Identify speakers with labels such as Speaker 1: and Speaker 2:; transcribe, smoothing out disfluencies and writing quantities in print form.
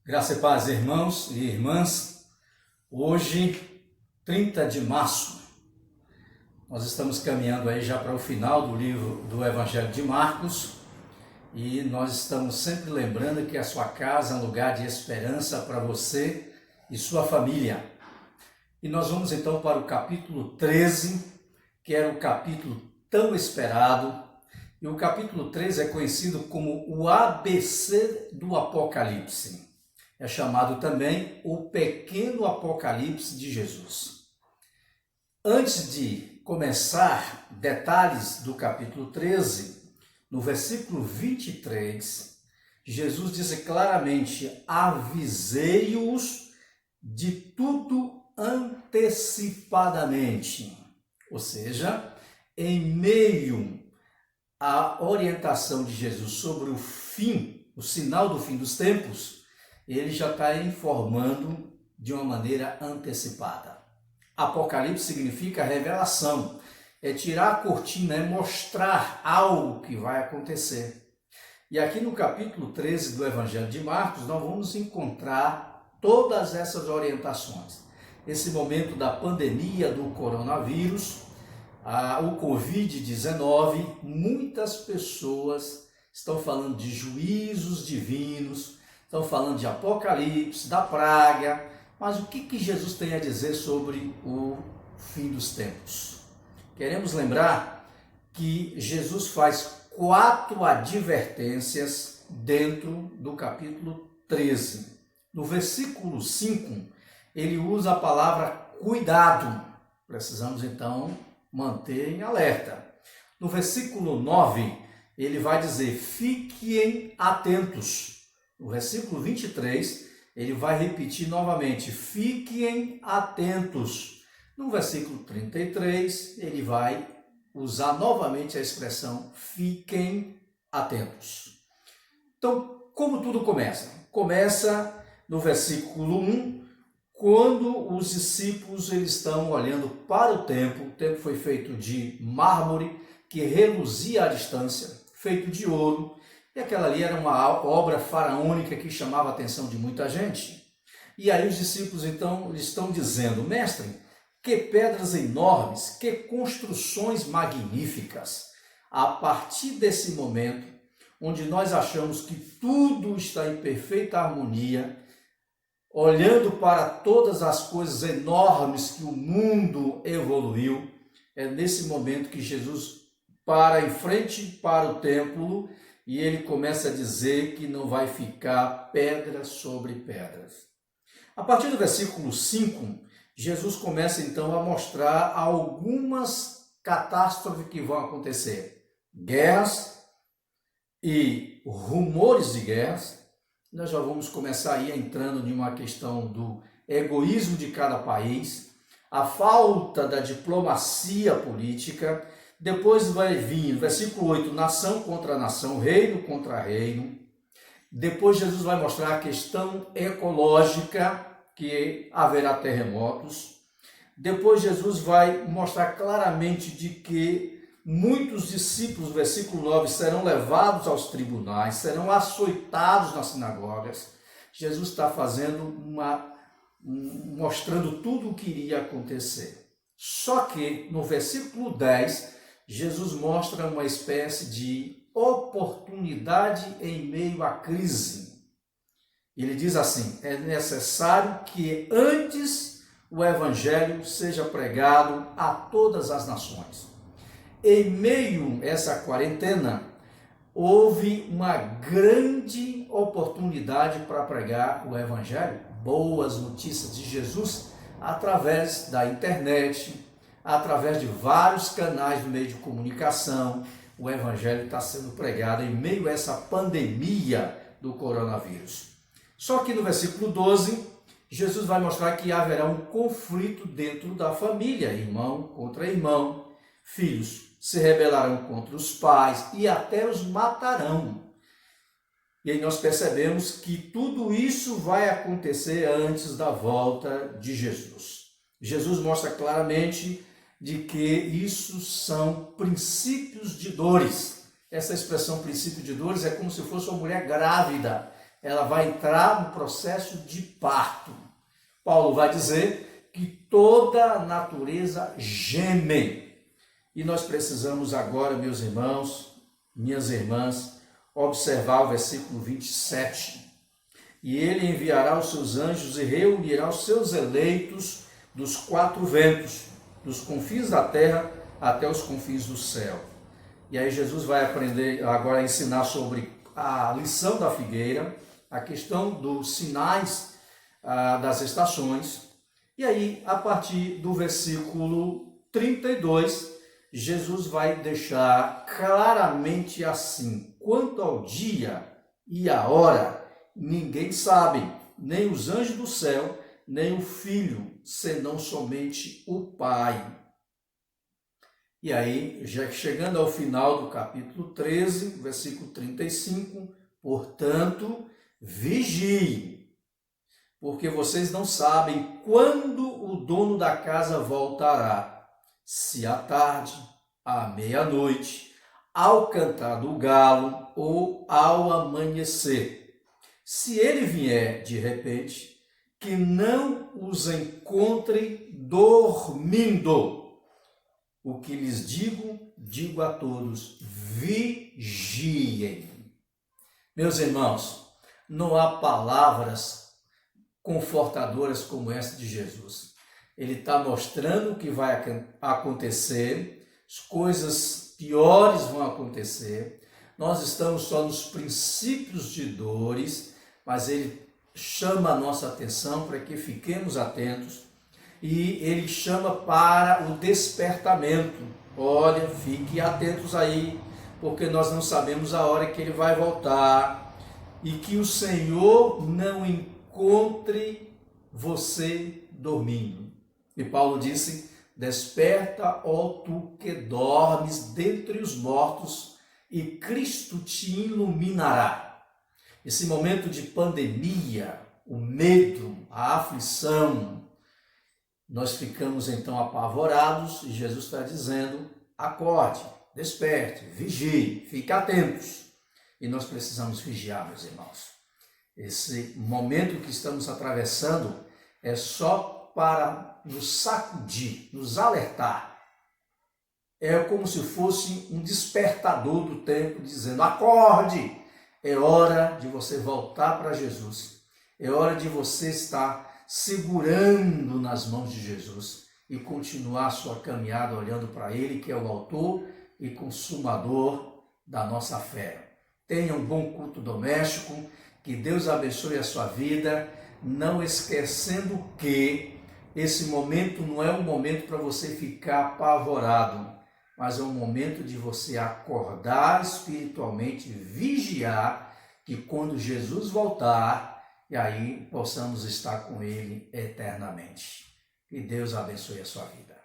Speaker 1: Graça e paz, irmãos e irmãs. Hoje, 30 de março, nós estamos caminhando aí já para o final do livro do Evangelho de Marcos e nós estamos sempre lembrando que a sua casa é um lugar de esperança para você e sua família. E nós vamos então para o capítulo 13, que era o capítulo tão esperado. E o capítulo 13 é conhecido como o ABC do Apocalipse. É chamado também o pequeno Apocalipse de Jesus. Antes de começar detalhes do capítulo 13, no versículo 23, Jesus disse claramente: avisei-os de tudo antecipadamente. Ou seja, em meio à orientação de Jesus sobre o fim, o sinal do fim dos tempos, ele já está informando de uma maneira antecipada. Apocalipse significa revelação, é tirar a cortina, é mostrar algo que vai acontecer. E aqui no capítulo 13 do Evangelho de Marcos, nós vamos encontrar todas essas orientações. Esse momento da pandemia do coronavírus, o Covid-19, muitas pessoas estão falando de juízos divinos, estão falando de Apocalipse, da praga, mas o que Jesus tem a dizer sobre o fim dos tempos? Queremos lembrar que Jesus faz 4 advertências dentro do capítulo 13. No versículo 5, ele usa a palavra cuidado. Precisamos então manter em alerta. No versículo 9, ele vai dizer: fiquem atentos. No versículo 23, ele vai repetir novamente: fiquem atentos. No versículo 33, ele vai usar novamente a expressão fiquem atentos. Então, como tudo começa? Começa no versículo 1, quando os discípulos eles estão olhando para o templo foi feito de mármore, que reluzia à distância, feito de ouro, e aquela ali era uma obra faraônica que chamava a atenção de muita gente. E aí os discípulos então estão dizendo: mestre, que pedras enormes, que construções magníficas. A partir desse momento, onde nós achamos que tudo está em perfeita harmonia, olhando para todas as coisas enormes que o mundo evoluiu, é nesse momento que Jesus para em frente para o templo e ele começa a dizer que não vai ficar pedra sobre pedras. A partir do versículo 5, Jesus começa então a mostrar algumas catástrofes que vão acontecer. Guerras e rumores de guerras. Nós já vamos começar aí entrando em uma questão do egoísmo de cada país, a falta da diplomacia política. Depois vai vir, no versículo 8, nação contra nação, reino contra reino. Depois Jesus vai mostrar a questão ecológica, que haverá terremotos. Depois Jesus vai mostrar claramente de que muitos discípulos, versículo 9, serão levados aos tribunais, serão açoitados nas sinagogas. Jesus está mostrando tudo o que iria acontecer. Só que no versículo 10, Jesus mostra uma espécie de oportunidade em meio à crise. Ele diz assim: é necessário que antes o evangelho seja pregado a todas as nações. Em meio a essa quarentena, houve uma grande oportunidade para pregar o evangelho, boas notícias de Jesus, através da internet, através de vários canais do meio de comunicação. O evangelho está sendo pregado em meio a essa pandemia do coronavírus. Só que no versículo 12, Jesus vai mostrar que haverá um conflito dentro da família, irmão contra irmão, filhos se rebelarão contra os pais e até os matarão. E aí nós percebemos que tudo isso vai acontecer antes da volta de Jesus. Jesus mostra claramente de que isso são princípios de dores. Essa expressão princípio de dores é como se fosse uma mulher grávida ela vai entrar no processo de parto. Paulo vai dizer que toda a natureza geme. E nós precisamos agora, meus irmãos, minhas irmãs, observar o versículo 27. E ele enviará os seus anjos e reunirá os seus eleitos dos quatro ventos, dos confins da terra até os confins do céu. E aí Jesus vai aprender agora a ensinar sobre a lição da figueira, a questão dos sinais das estações. E aí, a partir do versículo 32, Jesus vai deixar claramente assim: quanto ao dia e a hora, ninguém sabe, nem os anjos do céu, nem o Filho, senão somente o Pai. E aí, já chegando ao final do capítulo 13, versículo 35, portanto, vigiem, porque vocês não sabem quando o dono da casa voltará, se à tarde, à meia-noite, ao cantar do galo ou ao amanhecer. Se ele vier de repente, que não os encontre dormindo. O que lhes digo a todos: vigiem. Meus irmãos, não há palavras confortadoras como essa de Jesus. Ele está mostrando o que vai acontecer, as coisas piores vão acontecer. Nós estamos só nos princípios de dores, mas ele chama a nossa atenção para que fiquemos atentos. E ele chama para o despertamento. Olha, fiquem atentos aí, porque nós não sabemos a hora que ele vai voltar e que o Senhor não encontre você dormindo. E Paulo disse: desperta, ó tu que dormes dentre os mortos, e Cristo te iluminará. Esse momento de pandemia, o medo, a aflição, nós ficamos então apavorados e Jesus está dizendo: acorde, desperte, vigie, fique atentos. E nós precisamos vigiar, meus irmãos. Esse momento que estamos atravessando é só para nos sacudir, nos alertar. É como se fosse um despertador do tempo dizendo: acorde, é hora de você voltar para Jesus. É hora de você estar segurando nas mãos de Jesus e continuar a sua caminhada olhando para Ele, que é o autor e consumador da nossa fé. Tenha um bom culto doméstico, que Deus abençoe a sua vida, não esquecendo que esse momento não é um momento para você ficar apavorado, mas é um momento de você acordar espiritualmente, vigiar, que quando Jesus voltar, e aí possamos estar com Ele eternamente. Que Deus abençoe a sua vida.